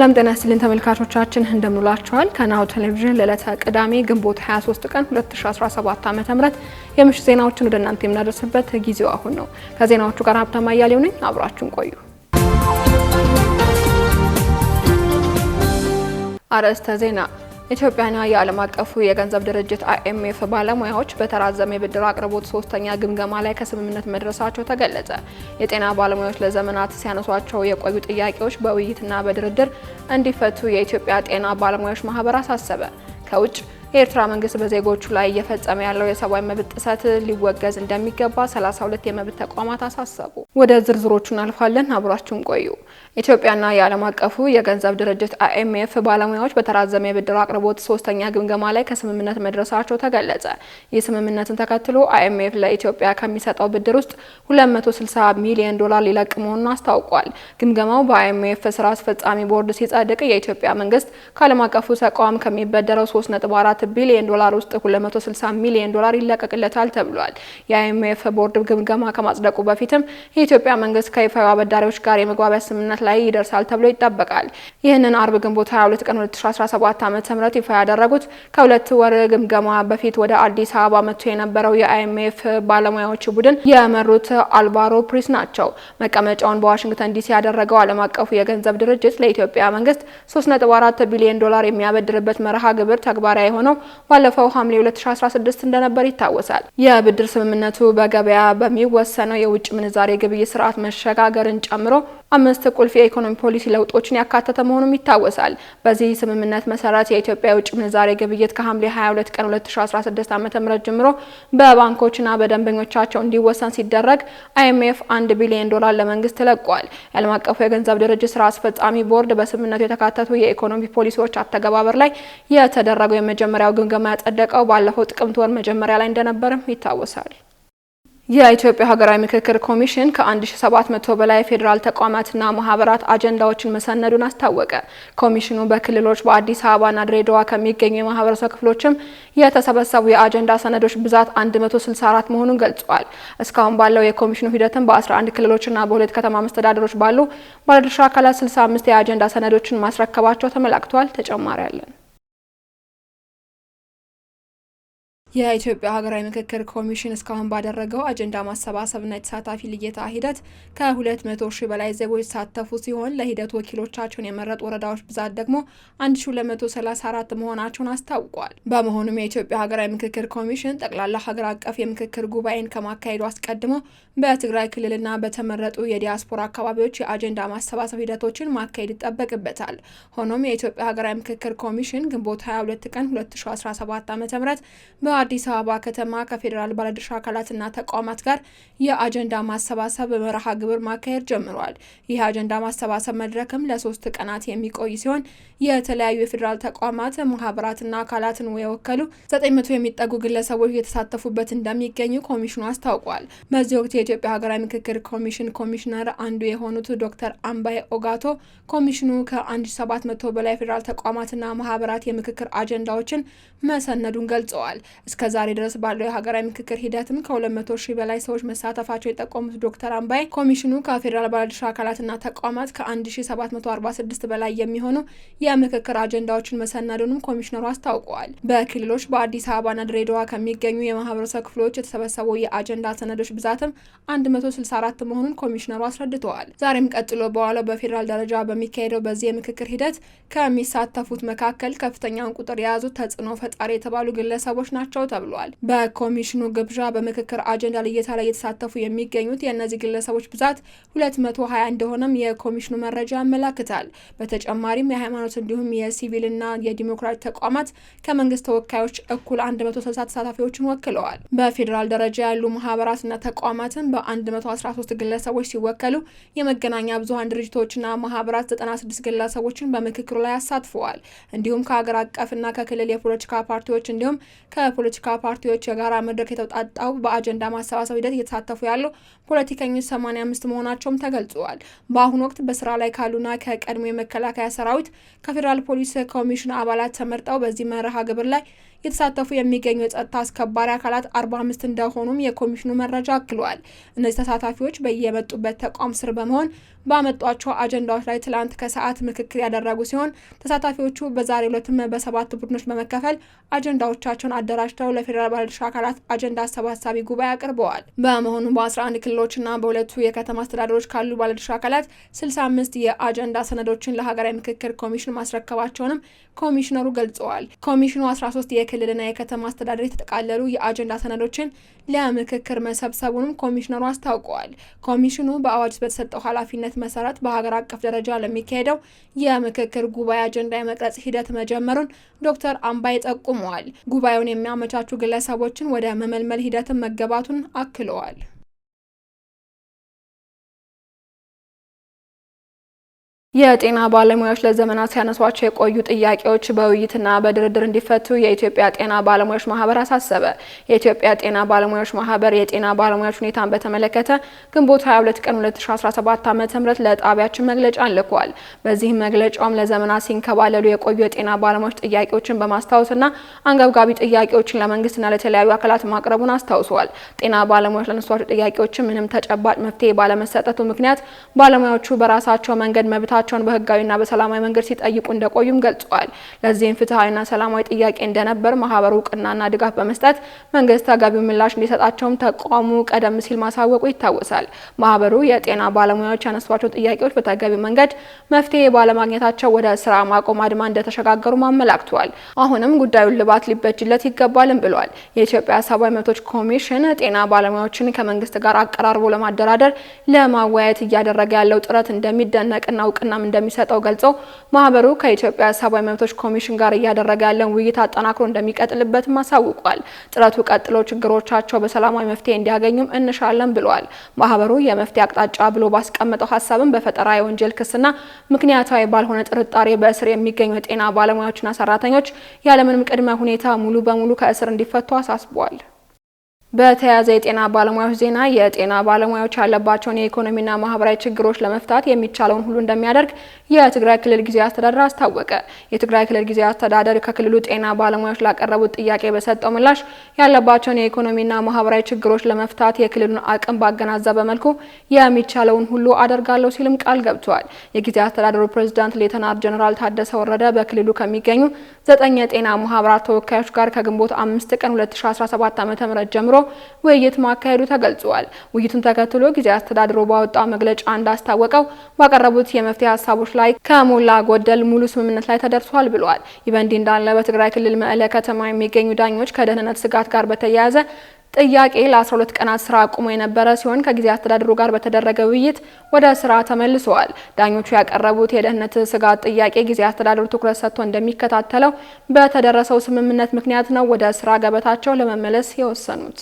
ሰላም ጤና ይስጥልን ተመልካቾቻችን እንደምንላችኋል። ከናሁ ቴሌቪዥን ለዕለተ ቅዳሜ ግንቦት 23 ቀን 2017 ዓ.ም የምሽት ዜናዎችን ወደ እናንተ የምናደርስበት ጊዜው አሁን ነው። ከዜናዎቹ ጋር ሀብታማ አያሌው ነኝ። አብራችሁን ቆዩ። አርዕስተ ዜና። ኢትዮጵያና የዓለም አቀፉ የገንዘብ ድርጅት IMF ባለሙያዎች በተራዘመ የብድር አቅርቦት ሶስተኛ ግምገማ ላይ ከስምምነት መድረሳቸው ተገለጸ። የጤና ባለሙያዎች ለዘመናት ሲያነሷቸው የቆዩ ጥያቄዎች በውይይትና በድርድር እንዲፈቱ የኢትዮጵያ ጤና ባለሙያዎች ማህበር አሳሰበ። ከውጭ የኤርትራ መንግስት በዜጎቹ ላይ እየፈጸመ ያለው የሰብአዊ መብት ጥሰት ሊወገዝ እንደሚገባ 32 የመብት ተቋማት አሳሰቡ። ወደ ዝርዝሮቹ እናልፋለን። አብራችሁን ቆዩ። ኢትዮጵያና የዓለም አቀፉ የገንዘብ ድርጅት IMF ባለሙያዎች በተራዘመ የብድር አቅርቦት ሶስተኛ ግምገማ ላይ ከስምምነት መድረሳቸው ተገለጸ። ይህ ስምምነትን ተከትሎ IMF ለኢትዮጵያ ከሚሰጠው ብድር ውስጥ $260 ሚሊዮን ሊለቅ መሆኑን አስታውቋል። ግምገማው በIMF ስራ አስፈጻሚ ቦርድ ሲጸድቅ የኢትዮጵያ መንግስት ከዓለም አቀፉ ተቋም ከሚበደረው 3.4 ቢሊዮን ዶላር ውስጥ $260 ሚሊዮን ይለቀቅለታል ተብሏል። የIMF ቦርድ ግምገማ ከማጽደቁ በፊትም የኢትዮጵያ መንግስት ከይፋዊ አበዳሪዎች ጋር የመግባቢያ ስምምነት ላይ ይደርሳል ተብሎ ይጠበቃል። ይህንን አርብ ግንቦት 22 ቀን 2017 ዓ.ም ይፋ ያደረጉት ከሁለት ወር ግምገማ በፊት ወደ አዲስ አበባ መጥቶ የነበረው የIMF ባለሙያዎች ቡድን የመሩት አልቫሮ ፕሪስ ናቸው። መቀመጫውን በዋሽንግተን ዲሲ ያደረገው ዓለም አቀፉ የገንዘብ ድርጅት ለኢትዮጵያ መንግስት $3.4 ቢሊዮን የሚያበድርበት መርሃ ግብር ተግባራዊ የሆነው ባለፈው ሐምሌ 2016 እንደነበር ይታወሳል። የብድር ስምምነቱ በገበያ በሚወሰነው የውጭ ምንዛሬ ግብይት ስርዓት መሸጋገርን ጨምሮ 5 ቁልፍ የኢኮኖሚ ፖሊሲ ለውጦችን ያካተተ መሆኑም ይታወሳል። በዚህ ስምምነት መሰረት የኢትዮጵያ የውጭ ምንዛሬ ግብይት ከሐምሌ 22 ቀን 2016 ዓ.ም ጀምሮ በባንኮችና በደንበኞቻቸው እንዲወሰን ሲደረግ IMF $1 ቢሊዮን ለመንግስት ተለቋል። የዓለም አቀፉ የገንዘብ ድርጅት ስራ አስፈጻሚ ቦርድ በስምምነቱ የተካተቱ የኢኮኖሚ ፖሊሲዎች አተገባበር ላይ የተደረገው የመጀመሪያው ግምገማ ያጸደቀው ባለፈው ጥቅምት ወር መጀመሪያ ላይ እንደነበርም ይታወሳል። የኢትዮጵያ ሀገራዊ ምክክር ኮሚሽን ከ1700 በላይ ፌዴራል ተቋማትና ማህበራት አጀንዳዎችን መሰነዱን አስታወቀ። ኮሚሽኑ በክልሎች በአዲስ አበባና ድሬዳዋ ከሚገኙ የማህበረሰብ ክፍሎችም የተሰበሰቡ የአጀንዳ ሰነዶች ብዛት 164 መሆኑን ገልጿል። እስካሁን ባለው የኮሚሽኑ ሂደትም በ11 ክልሎችና በሁለት ከተማ መስተዳድሮች ባሉ ባለድርሻ አካላት 65 የአጀንዳ ሰነዶችን ማስረከባቸው ተመላክቷል። ተጨማሪ አለን። የኢትዮጵያ ሀገራዊ ምክክር ኮሚሽን እስካሁን ባደረገው አጀንዳ ማሰባሰብና የተሳታፊ ልየታ ሂደት ከ200,000 በላይ ዜጎች የተሳተፉ ሲሆን ለሂደቱ ወኪሎቻቸውን የመረጡ ወረዳዎች ብዛት ደግሞ 1234 መሆናቸውን አስታውቋል። በመሆኑም የኢትዮጵያ ሀገራዊ ምክክር ኮሚሽን ጠቅላላ ሀገር አቀፍ የምክክር ጉባኤን ከማካሄዱ አስቀድሞ በትግራይ ክልልና በተመረጡ የዲያስፖራ አካባቢዎች የአጀንዳ ማሰባሰብ ሂደቶችን ማካሄድ ይጠበቅበታል። ሆኖም የኢትዮጵያ ሀገራዊ ምክክር ኮሚሽን ግንቦት 22 ቀን 2017 ዓ.ም በአዲስ አበባ ከተማ ከፌዴራል ባለድርሻ አካላትና ተቋማት ጋር የአጀንዳ ማሰባሰብ መርሃ ግብር ማካሄድ ጀምሯል። ይህ አጀንዳ ማሰባሰብ መድረክም ለ3 ቀናት የሚቆይ ሲሆን የተለያዩ የፌዴራል ተቋማት ማህበራትና አካላትን የወከሉ 900 የሚጠጉ ግለሰቦች የተሳተፉበት እንደሚገኙ ኮሚሽኑ አስታውቋል። በዚህ ወቅት የኢትዮጵያ ሀገራዊ ምክክር ኮሚሽን ኮሚሽነር አንዱ የሆኑት ዶክተር አምባይ ኦጋቶ ኮሚሽኑ ከ1700 በላይ ፌዴራል ተቋማትና ማህበራት የምክክር አጀንዳዎችን መሰነዱን ገልጸዋል። እስከ ዛሬ ድረስ ባለው የሀገራዊ ምክክር ሂደትም ከ200,000 በላይ ሰዎች መሳተፋቸው የጠቆሙት ዶክተር አምባይ ኮሚሽኑ ከፌዴራል ባለድርሻ አካላትና ተቋማት ከ1746 በላይ የሚሆኑ የምክክር አጀንዳዎችን መሰነዱንም ኮሚሽነሩ አስታውቀዋል። በክልሎች በአዲስ አበባና ድሬዳዋ ከሚገኙ የማህበረሰብ ክፍሎች የተሰበሰቡ የአጀንዳ ሰነዶች ብዛትም 164 መሆኑን ኮሚሽነሩ አስረድተዋል። ዛሬም ቀጥሎ በኋላው በፌዴራል ደረጃ በሚካሄደው በዚህ የምክክር ሂደት ከሚሳተፉት መካከል ከፍተኛውን ቁጥር የያዙት ተጽዕኖ ፈጣሪ የተባሉ ግለሰቦች ናቸው ተብሏል። በኮሚሽኑ ግብዣ በምክክር አጀንዳ ልየታ ላይ የተሳተፉ የሚገኙት የእነዚህ ግለሰቦች ብዛት 220 እንደሆነም የኮሚሽኑ መረጃ ያመላክታል። በተጨማሪም የሃይማኖት እንዲሁም የሲቪልና የዲሞክራሲ ተቋማት ከመንግስት ተወካዮች እኩል 160 ተሳታፊዎችን ወክለዋል። በፌዴራል ደረጃ ያሉ ማህበራትና ተቋማትን በ113 ግለሰቦች ሲወከሉ የመገናኛ ብዙሃን ድርጅቶችና ማህበራት 96 ግለሰቦችን በምክክሩ ላይ አሳትፈዋል። እንዲሁም ከሀገር አቀፍና ከክልል የፖለቲካ ፓርቲዎች እንዲሁም ከፖለቲካ ፓርቲዎች የጋራ መድረክ የተውጣጣው በአጀንዳ ማሰባሰብ ሂደት እየተሳተፉ ያሉ ፖለቲከኞች 85 መሆናቸውም ተገልጿል። በአሁኑ ወቅት በስራ ላይ ካሉና ከቀድሞ የመከላከያ ሰራዊት ከፌዴራል ፖሊስ ኮሚሽን አባላት ተመርጠው በዚህ መርሃ ግብር ላይ የተሳተፉ የሚገኙ የጸጥታ አስከባሪ አካላት 45 እንደሆኑም የኮሚሽኑ መረጃ አክሏል። እነዚህ ተሳታፊዎች በየመጡበት ተቋም ስር በመሆን ባመጧቸው አጀንዳዎች ላይ ትላንት ከሰዓት ምክክር ያደረጉ ሲሆን ተሳታፊዎቹ በዛሬው ዕለትም በ7 ቡድኖች በመከፈል አጀንዳዎቻቸውን አደራጅተው ለፌዴራል ባለድርሻ አካላት አጀንዳ አሰባሳቢ ጉባኤ አቅርበዋል። በመሆኑ በ11 ክልሎችና በሁለቱ የከተማ አስተዳደሮች ካሉ ባለድርሻ አካላት 65 የአጀንዳ ሰነዶችን ለሀገራዊ ምክክር ኮሚሽን ማስረከባቸውንም ኮሚሽነሩ ገልጸዋል። ኮሚሽኑ 13 የክልልና የከተማ አስተዳደር የተጠቃለሉ የአጀንዳ ሰነዶችን ለምክክር መሰብሰቡንም ኮሚሽነሩ አስታውቀዋል። ኮሚሽኑ በአዋጅ በተሰጠው ኃላፊነት መሰረት በሀገር አቀፍ ደረጃ ለሚካሄደው የምክክር ጉባኤ አጀንዳ የመቅረጽ ሂደት መጀመሩን ዶክተር አምባይ ጠቁመዋል። ጉባኤውን የሚያመቻቹ ግለሰቦችን ወደ መመልመል ሂደትን መገባቱን አክለዋል። የጤና ባለሙያዎች ለዘመናት ሲያነሷቸው የቆዩ ጥያቄዎች በውይይትና በድርድር እንዲፈቱ የኢትዮጵያ ጤና ባለሙያዎች ማህበር አሳሰበ። የኢትዮጵያ ጤና ባለሙያዎች ማህበር የጤና ባለሙያዎች ሁኔታን በተመለከተ ግንቦት 22 ቀን 2017 ዓ.ም ለጣቢያችን መግለጫ ልኳል። በዚህም መግለጫውም ለዘመናት ሲንከባለሉ የቆዩ የጤና ባለሙያዎች ጥያቄዎችን በማስታወስና አንገብጋቢ ጥያቄዎችን ለመንግስትና ለተለያዩ አካላት ማቅረቡን አስታውሷል። ጤና ባለሙያዎች ለነሷቸው ጥያቄዎችን ምንም ተጨባጭ መፍትሄ ባለመሰጠቱ ምክንያት ባለሙያዎቹ በራሳቸው መንገድ መብታ ቸውን በህጋዊና በሰላማዊ መንገድ ሲጠይቁ እንደቆዩም ገልጸዋል። ለዚህም ፍትሃዊና ሰላማዊ ጥያቄ እንደነበር ማህበሩ እውቅናና ድጋፍ በመስጠት መንግስት ተገቢው ምላሽ እንዲሰጣቸውም ተቋሙ ቀደም ሲል ማሳወቁ ይታወሳል። ማህበሩ የጤና ባለሙያዎች ያነሷቸው ጥያቄዎች በተገቢው መንገድ መፍትሄ ባለማግኘታቸው ወደ ስራ ማቆም አድማ እንደተሸጋገሩ አመላክቷል። አሁንም ጉዳዩን ልባት ሊበጅለት ይገባልም ብሏል። የኢትዮጵያ ሰብአዊ መብቶች ኮሚሽን ጤና ባለሙያዎችን ከመንግስት ጋር አቀራርቦ ለማደራደር ለማወያየት እያደረገ ያለው ጥረት እንደሚደነቅና እውቅና እንደሚሰጠው ገልጸው ማህበሩ ከኢትዮጵያ ሰብአዊ መብቶች ኮሚሽን ጋር እያደረገ ያለውን ውይይት አጠናክሮ እንደሚቀጥልበትም አሳውቋል። ጥረቱ ቀጥሎ ችግሮቻቸው በሰላማዊ መፍትሄ እንዲያገኙም እንሻለን ብለዋል። ማህበሩ የመፍትሄ አቅጣጫ ብሎ ባስቀመጠው ሀሳብም በፈጠራ የወንጀል ክስና ምክንያታዊ ባልሆነ ጥርጣሬ በእስር የሚገኙ የጤና ባለሙያዎችና ሰራተኞች ያለምንም ቅድመ ሁኔታ ሙሉ በሙሉ ከእስር እንዲፈቱ አሳስቧል። በተያያዘ የጤና ባለሙያዎች ዜና የጤና ባለሙያዎች ያለባቸውን የኢኮኖሚና ማህበራዊ ችግሮች ለመፍታት የሚቻለውን ሁሉ እንደሚያደርግ የትግራይ ክልል ጊዜያዊ አስተዳደር አስታወቀ። የትግራይ ክልል ጊዜያዊ አስተዳደር ከክልሉ ጤና ባለሙያዎች ላቀረቡት ጥያቄ በሰጠው ምላሽ ያለባቸውን የኢኮኖሚና ማህበራዊ ችግሮች ለመፍታት የክልሉን አቅም ባገናዘበ መልኩ የሚቻለውን ሁሉ አደርጋለሁ ሲልም ቃል ገብቷል። የጊዜያዊ አስተዳደሩ ፕሬዝዳንት ሌተናል ጀነራል ታደሰ ወረደ በክልሉ ከሚገኙ 9 የጤና ማህበራት ተወካዮች ጋር ከግንቦት 5 ቀን 2017 ዓ.ም ጀምሮ ውይይት ማካሄዱ ተገልጿል። ውይይቱን ተከትሎ ጊዜያዊ አስተዳደሩ ባወጣው መግለጫ እንዳስታወቀው ባቀረቡት የመፍትሄ ሀሳቦች ላይ ከሞላ ጎደል ሙሉ ስምምነት ላይ ተደርሷል ብሏል። ይህ በእንዲህ እንዳለ በትግራይ ክልል መቀለ ከተማ የሚገኙ ዳኞች ከደህንነት ስጋት ጋር በተያያዘ ጥያቄ ለ12 ቀናት ስራ አቁሞ የነበረ ሲሆን ከጊዜያዊ አስተዳደሩ ጋር በተደረገ ውይይት ወደ ስራ ተመልሰዋል። ዳኞቹ ያቀረቡት የደህንነት ስጋት ጥያቄ ጊዜያዊ አስተዳደሩ ትኩረት ሰጥቶ እንደሚከታተለው በተደረሰው ስምምነት ምክንያት ነው ወደ ስራ ገበታቸው ለመመለስ የወሰኑት።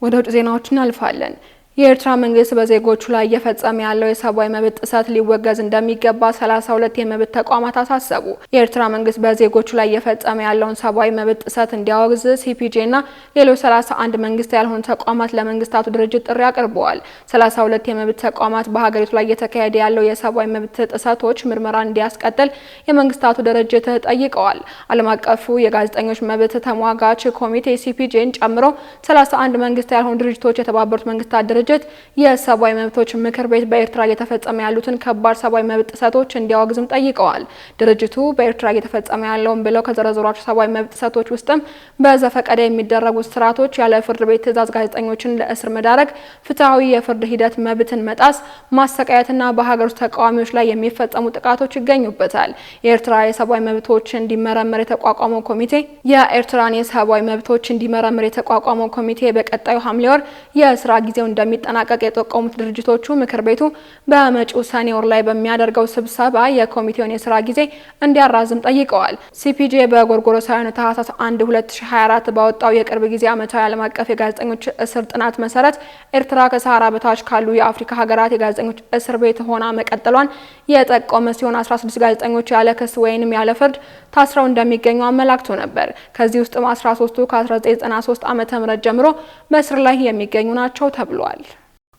ወደ ውጭ ዜናዎች እናልፋለን። የኤርትራ መንግስት በዜጎቹ ላይ እየፈጸመ ያለው የሰብአዊ መብት ጥሰት ሊወገዝ እንደሚገባ 32 የመብት ተቋማት አሳሰቡ። የኤርትራ መንግስት በዜጎቹ ላይ እየፈጸመ ያለውን ሰብአዊ መብት ጥሰት እንዲያወግዝ ሲፒጄ እና ሌሎች 31 መንግስት ያልሆኑ ተቋማት ለመንግስታቱ ድርጅት ጥሪ አቅርበዋል። 32 የመብት ተቋማት በሀገሪቱ ላይ እየተካሄደ ያለው የሰብአዊ መብት ጥሰቶች ምርመራ እንዲያስቀጥል የመንግስታቱ ድርጅት ጠይቀዋል። ዓለም አቀፉ የጋዜጠኞች መብት ተሟጋች ኮሚቴ ሲፒጄን ጨምሮ 31 መንግስት ያልሆኑ ድርጅቶች የተባበሩት መንግስታት ድርጅት የሰብአዊ መብቶች ምክር ቤት በኤርትራ እየተፈጸመ ያሉትን ከባድ ሰብአዊ መብት ጥሰቶች እንዲያወግዝም ጠይቀዋል። ድርጅቱ በኤርትራ እየተፈጸመ ያለውን ብለው ከዘረዘሯቸው ሰብአዊ መብት ጥሰቶች ውስጥም በዘፈቀደ የሚደረጉ ስርዓቶች፣ ያለ ፍርድ ቤት ትዕዛዝ ጋዜጠኞችን ለእስር መዳረግ፣ ፍትሐዊ የፍርድ ሂደት መብትን መጣስ፣ ማሰቃየትና በሀገር ውስጥ ተቃዋሚዎች ላይ የሚፈጸሙ ጥቃቶች ይገኙበታል። የኤርትራ የሰብአዊ መብቶች እንዲመረመር የተቋቋመው ኮሚቴ የኤርትራን የሰብአዊ መብቶች እንዲመረመር የተቋቋመው ኮሚቴ በቀጣዩ ሐምሌ ወር የስራ ጊዜው እንደሚጠናቀቅ የጠቆሙት ድርጅቶቹ ምክር ቤቱ በመጪው ሰኔ ወር ላይ በሚያደርገው ስብሰባ የኮሚቴውን የስራ ጊዜ እንዲያራዝም ጠይቀዋል። ሲፒጄ በጎርጎሮሳውያኑ ታህሳስ 1 2024 ባወጣው የቅርብ ጊዜ ዓመታዊ ዓለም አቀፍ የጋዜጠኞች እስር ጥናት መሰረት ኤርትራ ከሰሃራ በታች ካሉ የአፍሪካ ሀገራት የጋዜጠኞች እስር ቤት ሆና መቀጠሏን የጠቆመ ሲሆን 16 ጋዜጠኞች ያለ ክስ ወይንም ያለ ፍርድ ታስረው እንደሚገኙ አመላክቶ ነበር። ከዚህ ውስጥም 13ቱ ከ1993 ዓ.ም ጀምሮ በእስር ላይ የሚገኙ ናቸው ተብሏል።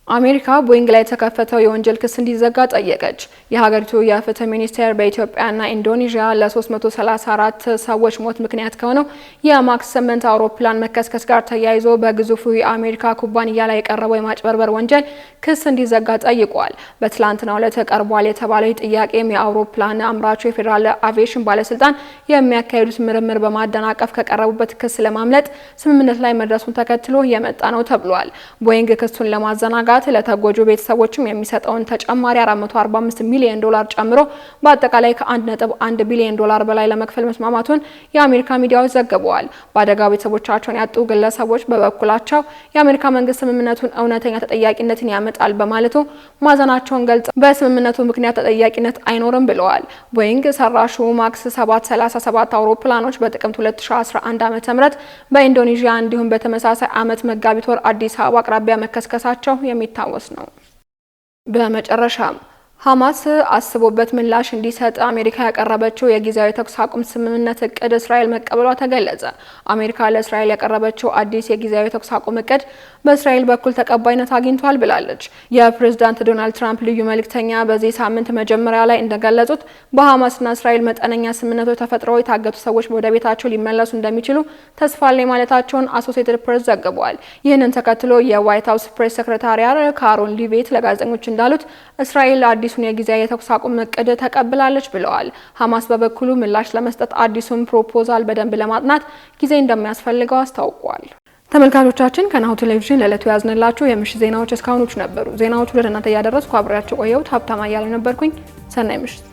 አሜሪካ ቦይንግ ላይ የተከፈተው የወንጀል ክስ እንዲዘጋ ጠየቀች። የሀገሪቱ የፍትህ ሚኒስቴር በኢትዮጵያና ኢንዶኔዥያ ለ334 ሰዎች ሞት ምክንያት ከሆነው የማክስ 8 አውሮፕላን መከስከስ ጋር ተያይዞ በግዙፉ የአሜሪካ ኩባንያ ላይ የቀረበው የማጭበርበር ወንጀል ክስ እንዲዘጋ ጠይቋል። በትላንትናው ዕለት ቀርቧል የተባለው ጥያቄም የአውሮፕላን አምራቹ የፌዴራል አቪዬሽን ባለስልጣን የሚያካሂዱት ምርምር በማደናቀፍ ከቀረቡበት ክስ ለማምለጥ ስምምነት ላይ መድረሱን ተከትሎ የመጣ ነው ተብሏል። ቦይንግ ክሱን ለማዘናጋት ለተጎጆ ቤተሰቦችም የሚሰጠውን ተጨማሪ 445 ሚሊዮን ዶላር ጨምሮ በአጠቃላይ ከ1.1 ቢሊዮን ዶላር በላይ ለመክፈል መስማማቱን የአሜሪካ ሚዲያዎች ዘግበዋል። በአደጋው ቤተሰቦቻቸውን ያጡ ግለሰቦች በበኩላቸው የአሜሪካ መንግስት ስምምነቱን እውነተኛ ተጠያቂነትን ያመጣል በማለቱ ማዘናቸውን ገልጸው በስምምነቱ ምክንያት ተጠያቂነት አይኖርም ብለዋል። ቦይንግ ሰራሹ ማክስ 737 አውሮፕላኖች በጥቅምት 2011 ዓ.ም በኢንዶኔዥያ እንዲሁም በተመሳሳይ ዓመት መጋቢት ወር አዲስ አበባ አቅራቢያ መከስከሳቸው የሚታወስ ነው። በመጨረሻም ሐማስ አስቦበት ምላሽ እንዲሰጥ አሜሪካ ያቀረበችው የጊዜያዊ ተኩስ አቁም ስምምነት እቅድ እስራኤል መቀበሏ ተገለጸ። አሜሪካ ለእስራኤል ያቀረበችው አዲስ የጊዜያዊ ተኩስ አቁም እቅድ በእስራኤል በኩል ተቀባይነት አግኝቷል ብላለች። የፕሬዝዳንት ዶናልድ ትራምፕ ልዩ መልእክተኛ በዚህ ሳምንት መጀመሪያ ላይ እንደገለጹት በሐማስና እስራኤል መጠነኛ ስምምነቶች ተፈጥረው የታገቱ ሰዎች ወደ ቤታቸው ሊመለሱ እንደሚችሉ ተስፋ አለኝ ማለታቸውን አሶሲኤትድ ፕሬስ ዘግቧል። ይህንን ተከትሎ የዋይት ሀውስ ፕሬስ ሴክሬታሪያት ካሮን ሊቪት ለጋዜጠኞች እንዳሉት እስራኤል አዲሱን የጊዜያዊ የተኩስ አቁም እቅድ ተቀብላለች ብለዋል። ሐማስ በበኩሉ ምላሽ ለመስጠት አዲሱን ፕሮፖዛል በደንብ ለማጥናት ጊዜ እንደሚያስፈልገው አስታውቋል። ተመልካቾቻችን ከናሁ ቴሌቪዥን ለዕለቱ ያዝንላችሁ የምሽት ዜናዎች እስካሁኖቹ ነበሩ። ዜናዎቹ ወደ እናንተ ያደረስኩ አብሬያችሁ ቆየሁት ሀብታማ እያለ ነበርኩኝ። ሰናይ ምሽት።